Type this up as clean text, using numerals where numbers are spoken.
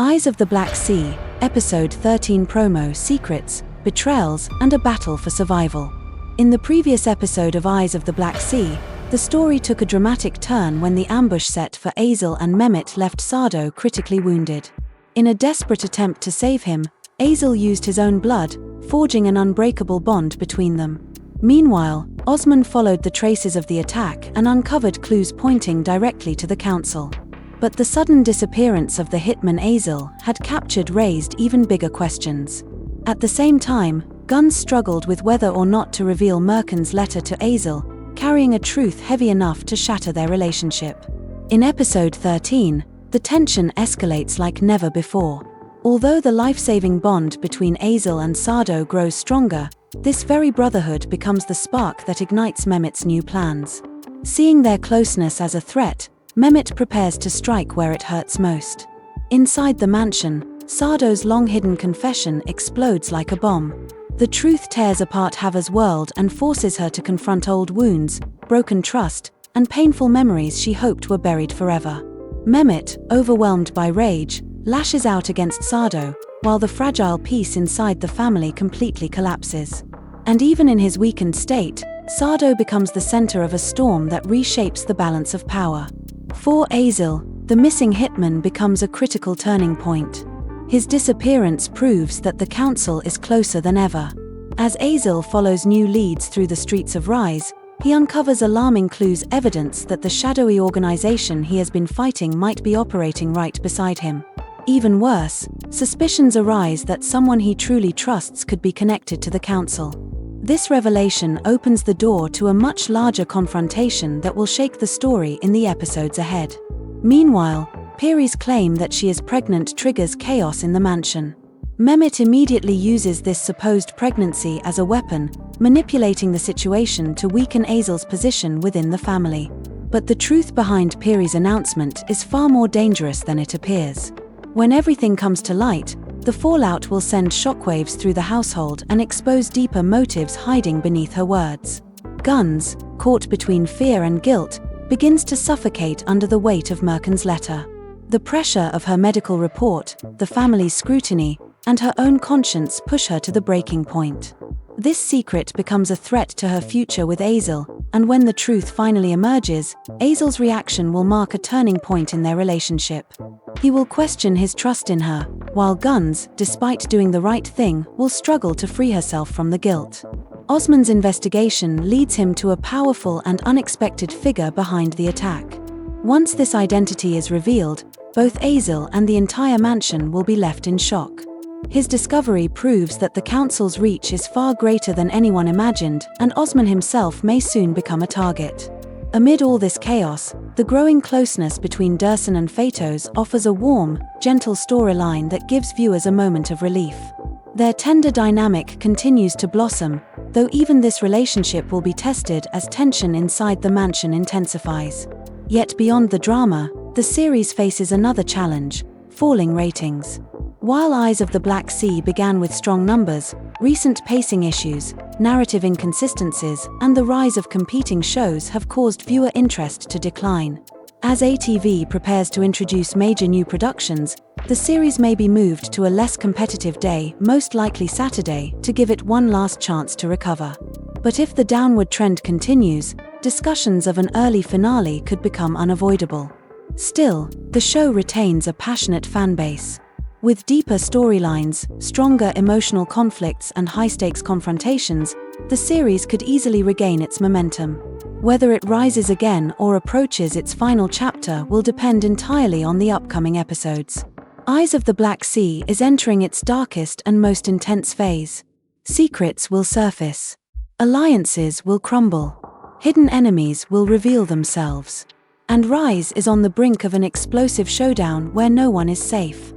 Eyes of the Black Sea, Episode 13 Promo, Secrets, Betrayals, and a Battle for Survival. In the previous episode of Eyes of the Black Sea, the story took a dramatic turn when the ambush set for Azil and Mehmet left Sado critically wounded. In a desperate attempt to save him, Azil used his own blood, forging an unbreakable bond between them. Meanwhile, Osman followed the traces of the attack and uncovered clues pointing directly to the council. But the sudden disappearance of the hitman Azil had raised even bigger questions. At the same time, Guns struggled with whether or not to reveal Merkin's letter to Azil, carrying a truth heavy enough to shatter their relationship. In episode 13, the tension escalates like never before. Although the life-saving bond between Azil and Sado grows stronger, this very brotherhood becomes the spark that ignites Mehmet's new plans. Seeing their closeness as a threat, Mehmet prepares to strike where it hurts most. Inside the mansion, Sado's long-hidden confession explodes like a bomb. The truth tears apart Havva's world and forces her to confront old wounds, broken trust, and painful memories she hoped were buried forever. Mehmet, overwhelmed by rage, lashes out against Sado, while the fragile peace inside the family completely collapses. And even in his weakened state, Sado becomes the center of a storm that reshapes the balance of power. For Azil, the missing hitman becomes a critical turning point. His disappearance proves that the council is closer than ever. As Azil follows new leads through the streets of Rise, he uncovers alarming clues, evidence that the shadowy organization he has been fighting might be operating right beside him. Even worse, suspicions arise that someone he truly trusts could be connected to the council. This revelation opens the door to a much larger confrontation that will shake the story in the episodes ahead. Meanwhile, Peri's claim that she is pregnant triggers chaos in the mansion. Mehmet immediately uses this supposed pregnancy as a weapon, manipulating the situation to weaken Azil's position within the family. But the truth behind Peri's announcement is far more dangerous than it appears. When everything comes to light, the fallout will send shockwaves through the household and expose deeper motives hiding beneath her words. Guns, caught between fear and guilt, begins to suffocate under the weight of Merkin's letter. The pressure of her medical report, the family's scrutiny, and her own conscience push her to the breaking point. This secret becomes a threat to her future with Azil, and when the truth finally emerges, Azil's reaction will mark a turning point in their relationship. He will question his trust in her, while Guns, despite doing the right thing, will struggle to free herself from the guilt. Osman's investigation leads him to a powerful and unexpected figure behind the attack. Once this identity is revealed, both Azil and the entire mansion will be left in shock. His discovery proves that the council's reach is far greater than anyone imagined, and Osman himself may soon become a target. Amid all this chaos, the growing closeness between Dursun and Fatos offers a warm, gentle storyline that gives viewers a moment of relief. Their tender dynamic continues to blossom, though even this relationship will be tested as tension inside the mansion intensifies. Yet beyond the drama, the series faces another challenge: falling ratings. While Eyes of the Black Sea began with strong numbers, recent pacing issues, narrative inconsistencies, and the rise of competing shows have caused viewer interest to decline. As ATV prepares to introduce major new productions, the series may be moved to a less competitive day, most likely Saturday, to give it one last chance to recover. But if the downward trend continues, discussions of an early finale could become unavoidable. Still, the show retains a passionate fanbase. With deeper storylines, stronger emotional conflicts, and high-stakes confrontations, the series could easily regain its momentum. Whether it rises again or approaches its final chapter will depend entirely on the upcoming episodes. Eyes of the Black Sea is entering its darkest and most intense phase. Secrets will surface. Alliances will crumble. Hidden enemies will reveal themselves. And Rise is on the brink of an explosive showdown where no one is safe.